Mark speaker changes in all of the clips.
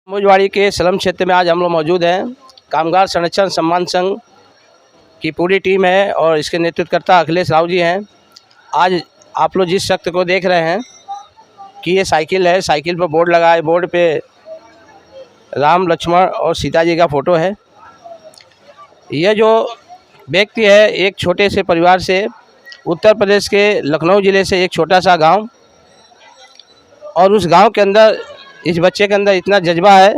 Speaker 1: मोजवाड़ी के स्लम क्षेत्र में आज हम लोग मौजूद हैं। कामगार संरक्षण सम्मान संघ की पूरी टीम है और इसके नेतृत्वकर्ता अखिलेश राव जी हैं। आज आप लोग जिस शख्स को देख रहे हैं कि ये साइकिल है, साइकिल पर बोर्ड लगा है, बोर्ड पे राम लक्ष्मण और सीता जी का फ़ोटो है। यह जो व्यक्ति है एक छोटे से परिवार से, उत्तर प्रदेश के लखनऊ ज़िले से, एक छोटा सा गांव, और उस गांव के अंदर इस बच्चे के अंदर इतना जज्बा है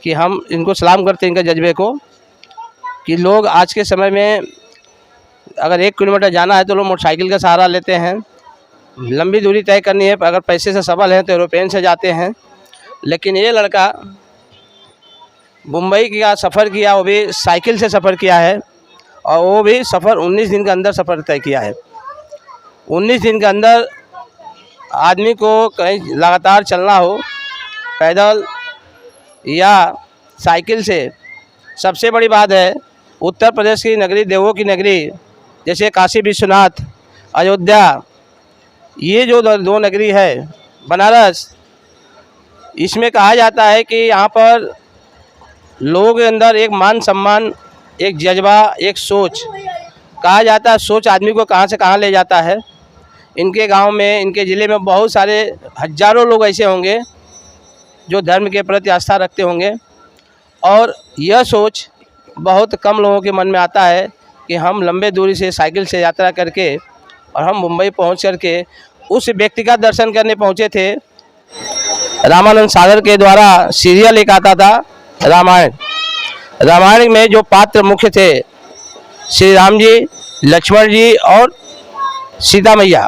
Speaker 1: कि हम इनको सलाम करते हैं, इनके जज्बे को, कि लोग आज के समय में अगर 1 किलोमीटर जाना है तो लोग मोटरसाइकिल का सहारा लेते हैं। लंबी दूरी तय करनी है, अगर पैसे से सबल हैं तो एरोप्लेन से जाते हैं। लेकिन ये लड़का मुंबई का सफ़र किया, वो भी साइकिल से सफ़र किया है, और वो भी सफ़र 19 दिन के अंदर सफ़र तय किया है। 19 दिन के अंदर आदमी को कहीं लगातार चलना हो, पैदल या साइकिल से। सबसे बड़ी बात है, उत्तर प्रदेश की नगरी, देवों की नगरी जैसे काशी विश्वनाथ, अयोध्या, ये जो दो नगरी है, बनारस, इसमें कहा जाता है कि यहाँ पर लोगों के अंदर एक मान सम्मान, एक जज्बा, एक सोच, कहा जाता है सोच आदमी को कहाँ से कहाँ ले जाता है। इनके गांव में, इनके ज़िले में बहुत सारे हजारों लोग ऐसे होंगे जो धर्म के प्रति आस्था रखते होंगे, और यह सोच बहुत कम लोगों के मन में आता है कि हम लंबे दूरी से साइकिल से यात्रा करके और हम मुंबई पहुंच करके उस व्यक्ति का दर्शन करने पहुंचे थे। रामानंद सागर के द्वारा सीरियल एक आता था रामायण में जो पात्र मुख्य थे, श्री राम जी, लक्ष्मण जी और सीता मैया,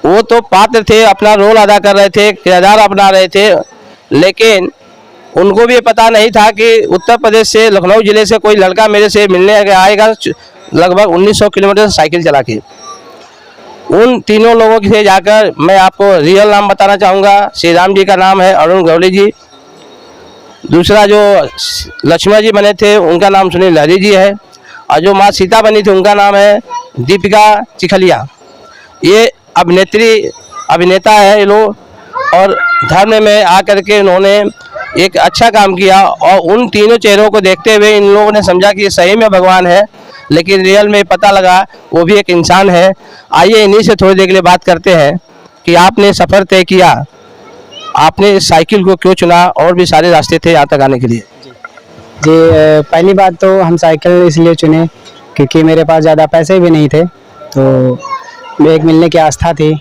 Speaker 1: वो तो पात्र थे, अपना रोल अदा कर रहे थे, किरदार अपना रहे थे। लेकिन उनको भी पता नहीं था कि उत्तर प्रदेश से, लखनऊ ज़िले से कोई लड़का मेरे से मिलने आएगा लगभग 1900 किलोमीटर साइकिल चला के। उन तीनों लोगों से जाकर मैं आपको रियल नाम बताना चाहूँगा। श्री राम जी का नाम है अरुण गौली जी, दूसरा जो लक्ष्मण जी बने थे उनका नाम सुनील लहरी जी है, और जो माँ सीता बनी थी उनका नाम है दीपिका चिखलिया। ये अभिनेता है ये लोग, और धर्म में आकर के उन्होंने एक अच्छा काम किया, और उन तीनों चेहरों को देखते हुए इन लोगों ने समझा कि ये सही में भगवान है, लेकिन रियल में पता लगा वो भी एक इंसान है। आइए इन्हीं से थोड़ी देर के लिए बात करते हैं कि आपने सफ़र तय किया, आपने इस साइकिल को क्यों चुना, और भी सारे रास्ते थे यहाँ तक आने के लिए।
Speaker 2: जी, पहली बात तो हम साइकिल इसलिए चुने क्योंकि मेरे पास ज़्यादा पैसे भी नहीं थे, तो एक मिलने की आस्था थी,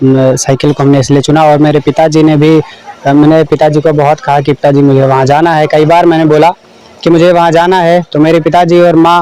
Speaker 2: साइकिल को हमने इसलिए चुना। और मेरे पिताजी ने भी, मैंने पिताजी को बहुत कहा कि पिताजी मुझे वहाँ जाना है, कई बार मैंने बोला कि मुझे वहाँ जाना है, तो मेरे पिताजी और माँ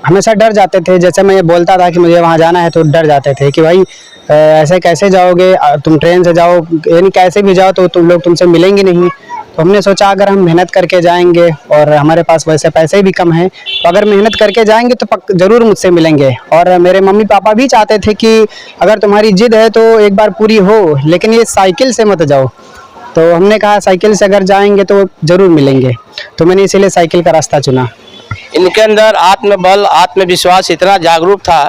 Speaker 2: हमेशा डर जाते थे। जैसे मैं ये बोलता था कि मुझे वहाँ जाना है तो डर जाते थे कि भाई ऐसे कैसे जाओगे, तुम ट्रेन से जाओ, यानी कैसे भी जाओ तो तुम लोग तुमसे मिलेंगे नहीं। तो हमने सोचा अगर हम मेहनत करके जाएंगे, और हमारे पास वैसे पैसे भी कम हैं, तो अगर मेहनत करके जाएंगे तो ज़रूर मुझसे मिलेंगे। और मेरे मम्मी पापा भी चाहते थे कि अगर तुम्हारी जिद है तो एक बार पूरी हो, लेकिन ये साइकिल से मत जाओ। तो हमने कहा साइकिल से अगर जाएंगे तो ज़रूर मिलेंगे, तो मैंने इसीलिए साइकिल का रास्ता चुना।
Speaker 1: इनके अंदर आत्मबल, आत्मविश्वास इतना जागरूक था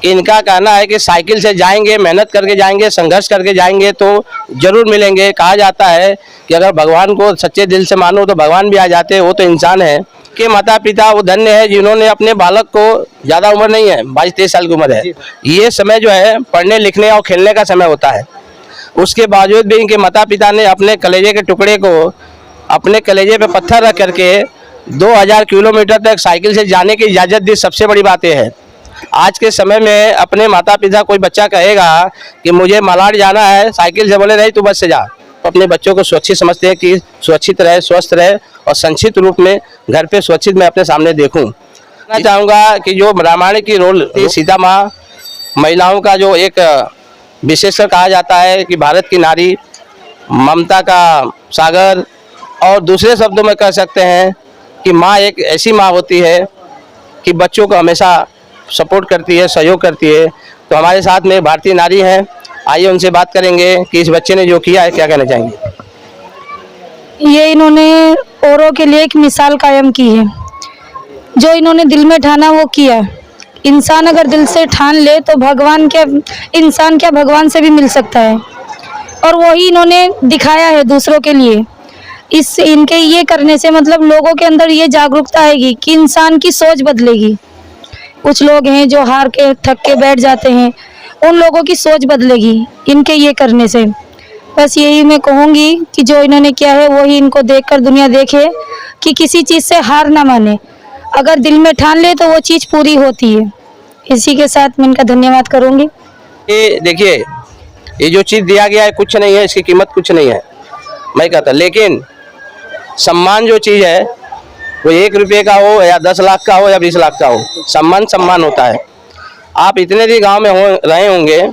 Speaker 1: कि इनका कहना है कि साइकिल से जाएंगे, मेहनत करके जाएंगे, संघर्ष करके जाएंगे तो ज़रूर मिलेंगे। कहा जाता है कि अगर भगवान को सच्चे दिल से मानो तो भगवान भी आ जाते हैं, वो तो इंसान है। कि माता पिता वो धन्य है जिन्होंने अपने बालक को, ज़्यादा उम्र नहीं है, 22-23 साल की उम्र है, ये समय जो है पढ़ने लिखने और खेलने का समय होता है। उसके बावजूद भी इनके माता पिता ने अपने कलेजे के टुकड़े को अपने कलेजे पे पत्थर रख करके 2000 किलोमीटर तक साइकिल से जाने की इजाज़त दी। सबसे बड़ी बात यह है, आज के समय में अपने माता पिता, कोई बच्चा कहेगा कि मुझे मलाड जाना है, साइकिल से बोले नहीं तू बस से जा, तो अपने बच्चों को सुरक्षित समझते हैं कि सुरक्षित रहे, स्वस्थ रहे, और संक्षिप्त रूप में घर पे सुरक्षित मैं अपने सामने देखूं। मैं चाहूँगा कि जो रामायण की रोल सीता माँ, महिलाओं का जो एक विशेषकर कहा जाता है कि भारत की नारी, ममता का सागर, और दूसरे शब्दों में कह सकते हैं कि माँ एक ऐसी माँ होती है कि बच्चों को हमेशा सपोर्ट करती है, सहयोग करती है। तो हमारे साथ में भारतीय नारी हैं, आइए उनसे बात करेंगे कि इस बच्चे ने जो किया है क्या कहना चाहेंगे।
Speaker 3: ये इन्होंने औरों के लिए एक मिसाल कायम की है, जो इन्होंने दिल में ठाना वो किया। इंसान अगर दिल से ठान ले तो भगवान क्या, इंसान क्या भगवान से भी मिल सकता है। और वही इन्होंने दिखाया है दूसरों के लिए। इस इनके ये करने से मतलब लोगों के अंदर ये जागरूकता आएगी कि इंसान की सोच बदलेगी। कुछ लोग हैं जो हार के थक के बैठ जाते हैं, उन लोगों की सोच बदलेगी इनके ये करने से। बस यही मैं कहूँगी कि जो इन्होंने किया है वही इनको देखकर दुनिया देखे कि किसी चीज़ से हार ना माने, अगर दिल में ठान ले तो वो चीज़ पूरी होती है। इसी के साथ मैं इनका धन्यवाद करूँगी।
Speaker 1: ये देखिए, ये जो चीज़ दिया गया है कुछ नहीं है, इसकी कीमत कुछ नहीं है मैं कहता, लेकिन सम्मान जो चीज़ है वो 1 रुपये का हो या 10 लाख का हो या 20 लाख का हो, सम्मान सम्मान होता है। आप इतने दिन गांव में रहे होंगे,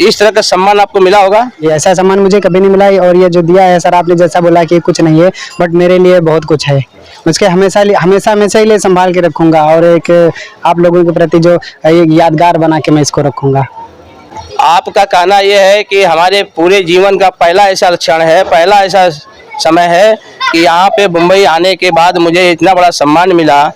Speaker 1: इस तरह का सम्मान आपको मिला होगा?
Speaker 2: ये ऐसा सम्मान मुझे कभी नहीं मिला और ये जो दिया है सर, आपने जैसा बोला कि कुछ नहीं है, बट मेरे लिए बहुत कुछ है। उसके हमेशा हमेशा ही लिए संभाल के रखूँगा और एक आप लोगों के प्रति जो एक यादगार बना के मैं इसको रखूँगा।
Speaker 1: आपका कहना यह है कि हमारे पूरे जीवन का पहला ऐसा क्षण है, पहला ऐसा समय है कि यहाँ पे मुंबई आने के बाद मुझे इतना बड़ा सम्मान मिला।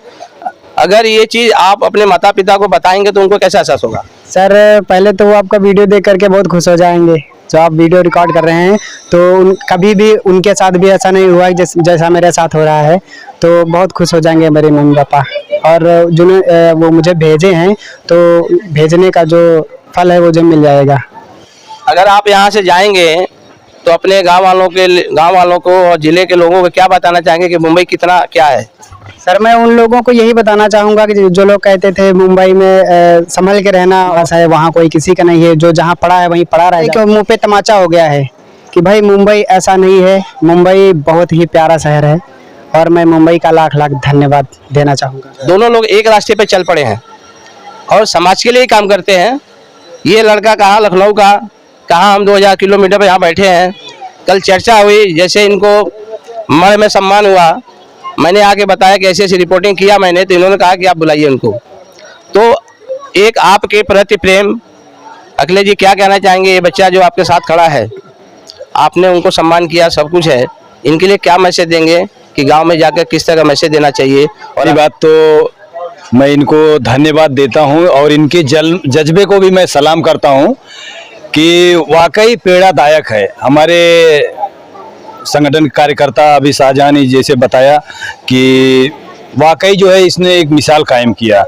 Speaker 1: अगर ये चीज़ आप अपने माता पिता को बताएंगे तो उनको कैसा एहसास होगा?
Speaker 2: सर पहले तो वो आपका वीडियो देख करके बहुत खुश हो जाएंगे। जो आप वीडियो रिकॉर्ड कर रहे हैं तो कभी भी उनके साथ भी ऐसा नहीं हुआ जैसा मेरे साथ हो रहा है, तो बहुत खुश हो जाएंगे मेरे मम्मी पापा। और जिन्हें वो मुझे भेजे हैं तो भेजने का जो फल है वो जब मिल जाएगा।
Speaker 1: अगर आप यहाँ से जाएंगे तो अपने गांव वालों को और ज़िले के लोगों को क्या बताना चाहेंगे कि मुंबई कितना क्या है?
Speaker 2: सर मैं उन लोगों को यही बताना चाहूँगा कि जो लोग कहते थे मुंबई में संभल के रहना ऐसा है, वहाँ कोई किसी का नहीं है, जो जहाँ पढ़ा है वहीं पढ़ा रहेगा। मुँह पे तमाचा हो गया है कि भाई मुंबई ऐसा नहीं है, मुंबई बहुत ही प्यारा शहर है और मैं मुंबई का लाख लाख धन्यवाद देना चाहूँगा।
Speaker 1: दोनों लोग एक रास्ते पे चल पड़े हैं और समाज के लिए ही काम करते हैं। ये लड़का कहाँ लखनऊ का, कहाँ हम 2000 किलोमीटर पर यहाँ बैठे हैं। कल चर्चा हुई, जैसे इनको मर में सम्मान हुआ, मैंने आके बताया कि ऐसी ऐसी रिपोर्टिंग किया मैंने, तो इन्होंने कहा कि आप बुलाइए उनको। तो एक आपके प्रति प्रेम, अखिलेश जी क्या कहना चाहेंगे? ये बच्चा जो आपके साथ खड़ा है, आपने उनको सम्मान किया, सब कुछ है, इनके लिए क्या मैसेज देंगे कि गांव में जाकर किस तरह का मैसेज देना चाहिए?
Speaker 4: और ये बात तो मैं इनको धन्यवाद देता हूं और इनके जज्बे को भी मैं सलाम करता हूं कि वाकई प्रेरणादायक है। हमारे संगठन कार्यकर्ता अभी शाहजहां ने जैसे बताया कि वाकई जो है इसने एक मिसाल कायम किया,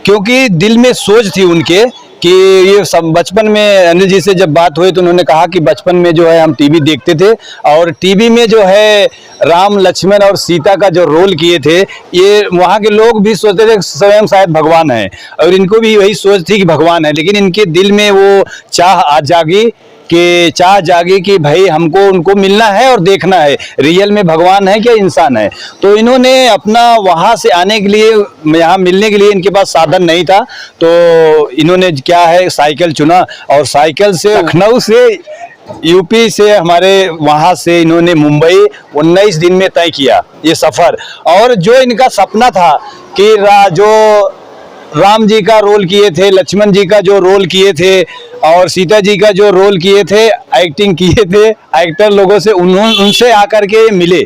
Speaker 4: क्योंकि दिल में सोच थी उनके कि ये सब बचपन में अनिल जी से जब बात हुई तो उन्होंने कहा कि बचपन में जो है हम टीवी देखते थे और टीवी में जो है राम लक्ष्मण और सीता का जो रोल किए थे, ये वहाँ के लोग भी सोचते थे स्वयं शायद भगवान है और इनको भी वही सोच थी कि भगवान है। लेकिन इनके दिल में वो चाह जागी कि भाई हमको उनको मिलना है और देखना है रियल में भगवान है क्या इंसान है। तो इन्होंने अपना वहाँ से आने के लिए, यहाँ मिलने के लिए इनके पास साधन नहीं था, तो इन्होंने क्या है साइकिल चुना और साइकिल से लखनऊ से यूपी से हमारे वहाँ से इन्होंने मुंबई 19 दिन में तय किया ये सफ़र। और जो इनका सपना था कि जो राम जी का रोल किए थे, लक्ष्मण जी का जो रोल किए थे और सीता जी का जो रोल किए थे, एक्टिंग किए थे एक्टर लोगों से, उनसे आकर के मिले।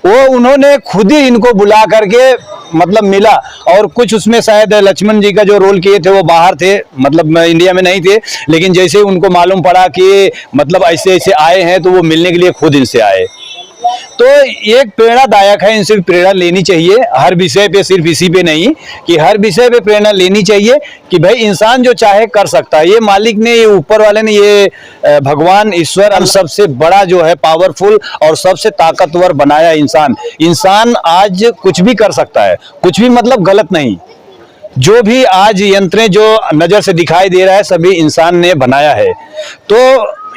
Speaker 4: वो उन्होंने खुद ही इनको बुला करके मतलब मिला और कुछ उसमें शायद लक्ष्मण जी का जो रोल किए थे वो बाहर थे, मतलब इंडिया में नहीं थे, लेकिन जैसे उनको मालूम पड़ा कि मतलब ऐसे ऐसे आए हैं तो वो मिलने के लिए खुद इनसे आए। तो एक प्रेरणादायक है, इनसे प्रेरणा लेनी चाहिए हर विषय पे, सिर्फ इसी पे नहीं कि हर विषय पे प्रेरणा लेनी चाहिए कि भाई इंसान जो चाहे कर सकता है। ये मालिक ने, ये ऊपर वाले ने, ये भगवान ईश्वर सबसे बड़ा जो है पावरफुल और सबसे ताकतवर बनाया इंसान आज कुछ भी कर सकता है, कुछ भी मतलब गलत नहीं। जो भी आज यंत्रें जो नजर से दिखाई दे रहा है सभी इंसान ने बनाया है। तो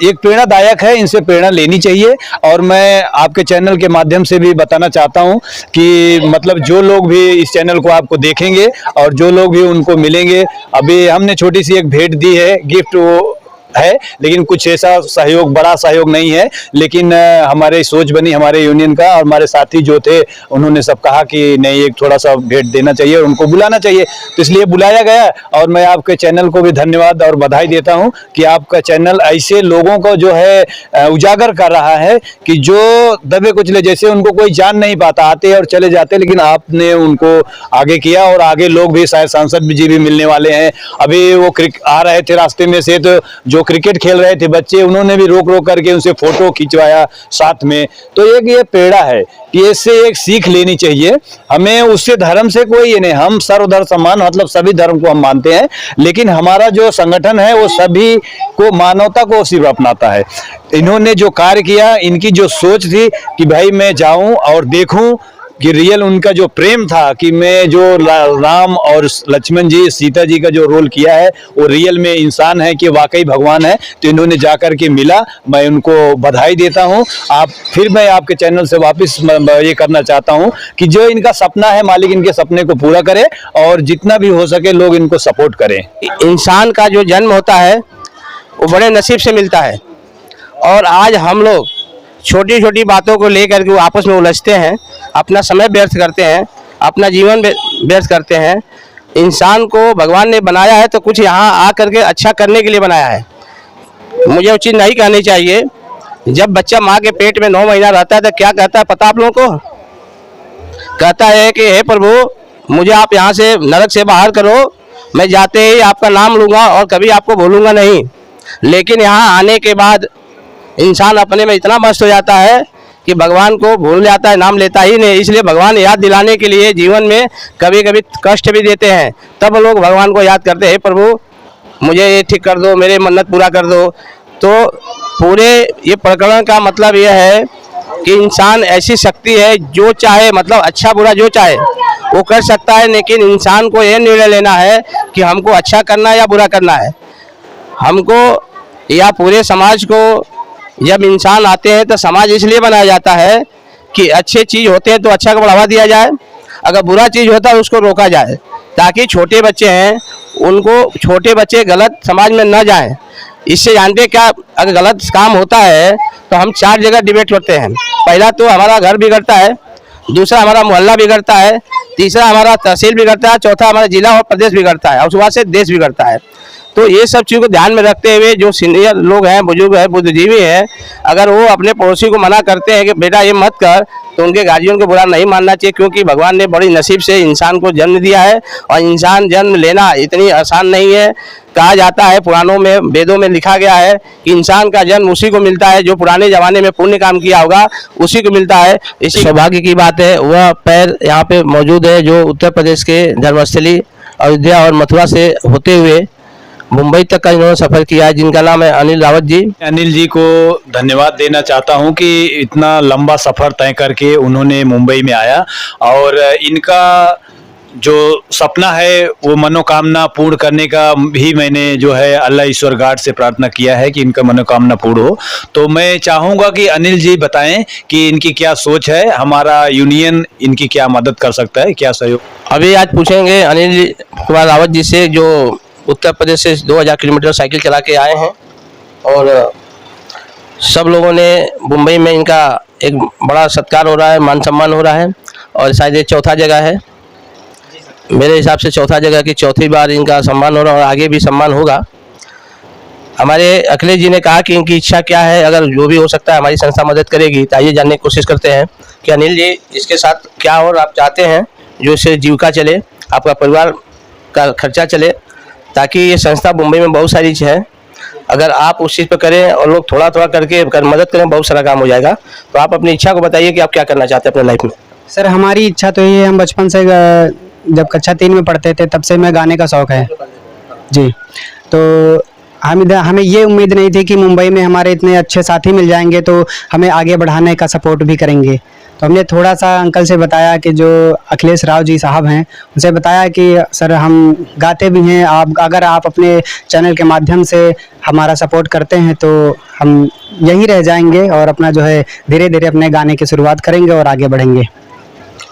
Speaker 4: एक प्रेरणादायक है, इनसे प्रेरणा लेनी चाहिए। और मैं आपके चैनल के माध्यम से भी बताना चाहता हूं कि मतलब जो लोग भी इस चैनल को आपको देखेंगे और जो लोग भी उनको मिलेंगे, अभी हमने छोटी सी एक भेंट दी है, गिफ्ट वो है, लेकिन कुछ ऐसा सहयोग, बड़ा सहयोग नहीं है, लेकिन हमारे सोच बनी हमारे यूनियन का और हमारे साथी जो थे उन्होंने सब कहा कि नहीं एक थोड़ा सा भेंट देना चाहिए और उनको बुलाना चाहिए, तो इसलिए बुलाया गया। और मैं आपके चैनल को भी धन्यवाद और बधाई देता हूं कि आपका चैनल ऐसे लोगों को जो है उजागर कर रहा है कि जो दबे कुचले, जैसे उनको कोई जान नहीं पाता, आते और चले जाते, लेकिन आपने उनको आगे किया और आगे लोग भी शायद सांसद जी भी मिलने वाले हैं। अभी वो आ रहे थे रास्ते में से, तो जो जो क्रिकेट खेल रहे थे बच्चे, उन्होंने भी रोक रोक करके उनसे फोटो खिंचवाया साथ में। तो एक ये पेड़ा है कि इससे एक सीख लेनी चाहिए हमें। उससे धर्म से कोई ये नहीं, हम सर्वधर्म सम्मान, मतलब सभी धर्म को हम मानते हैं, लेकिन हमारा जो संगठन है वो सभी को, मानवता को सिर्फ अपनाता है। इन्होंने जो कार्य किया, इनकी जो सोच थी कि भाई मैं जाऊं और देखूं कि रियल उनका जो प्रेम था कि मैं जो राम और लक्ष्मण जी, सीता जी का जो रोल किया है वो रियल में इंसान है कि वाकई भगवान है। तो इन्होंने जाकर के मिला, मैं उनको बधाई देता हूं। फिर मैं आपके चैनल से वापस ये करना चाहता हूं कि जो इनका सपना है, मालिक इनके सपने को पूरा करे और जितना भी हो सके लोग इनको सपोर्ट करें।
Speaker 1: इंसान का जो जन्म होता है वो बड़े नसीब से मिलता है, और आज हम लोग छोटी छोटी बातों को लेकर के वो आपस में उलझते हैं, अपना समय व्यर्थ करते हैं, अपना जीवन व्यर्थ करते हैं। इंसान को भगवान ने बनाया है तो कुछ यहाँ आ करके अच्छा करने के लिए बनाया है। मुझे वो चीज़ नहीं कहनी चाहिए। जब बच्चा माँ के पेट में 9 महीना रहता है तो क्या कहता है पता आप लोगों को? कहता है कि हे प्रभु, मुझे आप यहाँ से नरक से बाहर करो, मैं जाते ही आपका नाम लूँगा और कभी आपको भूलूँगा नहीं। लेकिन यहाँ आने के बाद इंसान अपने में इतना मस्त हो जाता है कि भगवान को भूल जाता है, नाम लेता ही नहीं। इसलिए भगवान याद दिलाने के लिए जीवन में कभी कभी कष्ट भी देते हैं, तब लोग भगवान को याद करते हैं, हे प्रभु मुझे ये ठीक कर दो, मेरे मन्नत पूरा कर दो। तो पूरे ये प्रकरण का मतलब यह है कि इंसान ऐसी शक्ति है, जो चाहे, मतलब अच्छा बुरा जो चाहे वो कर सकता है, लेकिन इंसान को यह निर्णय लेना है कि हमको अच्छा करना है या बुरा करना है। हमको या पूरे समाज को, जब इंसान आते हैं तो समाज इसलिए बनाया जाता है कि अच्छे चीज़ होते हैं तो अच्छा को बढ़ावा दिया जाए, अगर बुरा चीज़ होता है उसको रोका जाए, ताकि छोटे बच्चे हैं उनको, छोटे बच्चे गलत समाज में न जाएं। इससे जानते क्या, अगर गलत काम होता है तो हम 4 जगह डिबेट करते हैं। पहला तो हमारा घर बिगड़ता है, दूसरा हमारा मोहल्ला बिगड़ता है, तीसरा हमारा तहसील बिगड़ता है, चौथा हमारा जिला और प्रदेश बिगड़ता है, और उसके बाद से देश बिगड़ता है। तो ये सब चीज़ को ध्यान में रखते हुए जो सीनियर लोग हैं, बुजुर्ग हैं, बुद्धिजीवी हैं, अगर वो अपने पड़ोसी को मना करते हैं कि बेटा ये मत कर, तो उनके गार्जियन को बुरा नहीं मानना चाहिए, क्योंकि भगवान ने बड़ी नसीब से इंसान को जन्म दिया है और इंसान जन्म लेना इतनी आसान नहीं है। कहा जाता है, पुराणों में, वेदों में लिखा गया है कि इंसान का जन्म उसी को मिलता है जो पुराने ज़माने में पुण्य काम किया होगा, उसी को मिलता है। इसी सौभाग्य की बात है, वह पैर यहाँ पे मौजूद है जो उत्तर प्रदेश के धर्मस्थली अयोध्या और मथुरा से होते हुए मुंबई तक का इन्होंने सफ़र किया है, जिनका नाम है अनिल रावत जी।
Speaker 4: अनिल जी को धन्यवाद देना चाहता हूं कि इतना लंबा सफ़र तय करके उन्होंने मुंबई में आया, और इनका जो सपना है वो मनोकामना पूर्ण करने का भी मैंने जो है अल्लाह ईश्वर गाड से प्रार्थना किया है कि इनका मनोकामना पूर्ण हो। तो मैं चाहूँगा कि अनिल जी बताएं कि इनकी क्या सोच है, हमारा यूनियन इनकी क्या मदद कर सकता है, क्या सहयोग।
Speaker 1: अभी आज पूछेंगे अनिल कुमार रावत जी से, जो उत्तर प्रदेश से 2000 किलोमीटर साइकिल चला के आए हैं, और सब लोगों ने मुंबई में इनका एक बड़ा सत्कार हो रहा है, मान सम्मान हो रहा है, और शायद ये चौथा जगह है, मेरे हिसाब से चौथा जगह की चौथी बार इनका सम्मान हो रहा है, और आगे भी सम्मान होगा। हमारे अखिलेश जी ने कहा कि इनकी इच्छा क्या है, अगर जो भी हो सकता है हमारी संस्था मदद करेगी। तो आइए जानने की कोशिश करते हैं कि अनिल जी इसके साथ क्या और आप चाहते हैं जो इससे जीविका चले, आपका परिवार का खर्चा चले, ताकि ये संस्था मुंबई में बहुत सारी चीज़ है, अगर आप उस चीज़ पर करें और लोग थोड़ा थोड़ा करके मदद करें, बहुत सारा काम हो जाएगा। तो आप अपनी इच्छा को बताइए कि आप क्या करना चाहते हैं अपने लाइफ में।
Speaker 2: सर हमारी इच्छा तो ये, हम बचपन से जब कक्षा 3 में पढ़ते थे तब से मैं गाने का शौक़ है जी। तो हमें ये उम्मीद नहीं थी कि मुंबई में हमारे इतने अच्छे साथी मिल जाएंगे तो हमें आगे बढ़ाने का सपोर्ट भी करेंगे। तो हमने थोड़ा सा अंकल से बताया कि जो अखिलेश राव जी साहब हैं, उनसे बताया कि सर हम गाते भी हैं, अगर आप अपने चैनल के माध्यम से हमारा सपोर्ट करते हैं तो हम यहीं रह जाएंगे और अपना जो है धीरे धीरे अपने गाने की शुरुआत करेंगे और आगे बढ़ेंगे।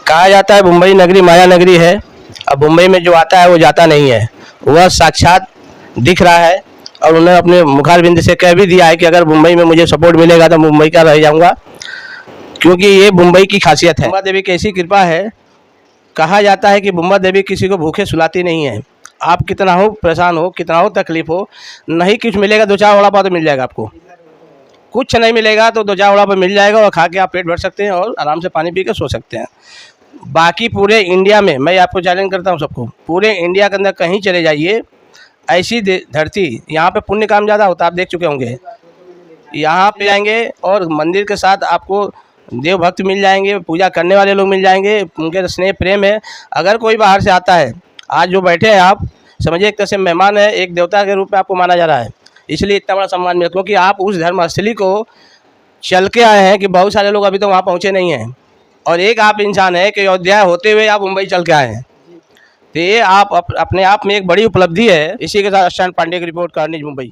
Speaker 1: कहा जाता है मुंबई नगरी माया नगरी है, अब मुंबई में जो आता है वो जाता नहीं है, वह साक्षात दिख रहा है, और उन्होंने अपने मुखारबिंद से कह भी दिया है कि अगर मुंबई में मुझे सपोर्ट मिलेगा तो मुंबई का रह जाऊंगा, क्योंकि ये मुंबई की खासियत है। बुम्बा देवी की ऐसी कृपा है, कहा जाता है कि बुम्बा देवी किसी को भूखे सुलाती नहीं है। आप कितना हो परेशान हो, कितना हो तकलीफ हो, नहीं कुछ मिलेगा 2-4 वड़ा पाव तो मिल जाएगा आपको, कुछ नहीं मिलेगा तो 2-4 वड़ा पाव मिल जाएगा, और खा के आप पेट भर सकते हैं और आराम से पानी पी के सो सकते हैं। बाकी पूरे इंडिया में मैं आपको चैलेंज करता हूँ सबको, पूरे इंडिया के अंदर कहीं चले जाइए, ऐसी धरती, यहाँ पे पुण्य काम ज़्यादा होता है, आप देख चुके होंगे। यहाँ पे आएंगे और मंदिर के साथ आपको देव भक्त मिल जाएंगे, पूजा करने वाले लोग मिल जाएंगे, उनके स्नेह प्रेम है। अगर कोई बाहर से आता है, आज जो बैठे हैं आप समझिए एक तरह से मेहमान है, एक देवता के रूप में आपको माना जा रहा है, इसलिए इतना बड़ा सम्मान मिला, क्योंकि आप उस धर्मस्थली को चल के आए हैं कि बहुत सारे लोग अभी तो वहाँ पहुँचे नहीं हैं, और एक आप इंसान है कि अयोध्या होते हुए आप मुंबई चल के आए हैं। तो ये आप अपने आप में एक बड़ी उपलब्धि है। इसी के साथ अष्टान पांडे की रिपोर्ट, कार्निज, मुंबई।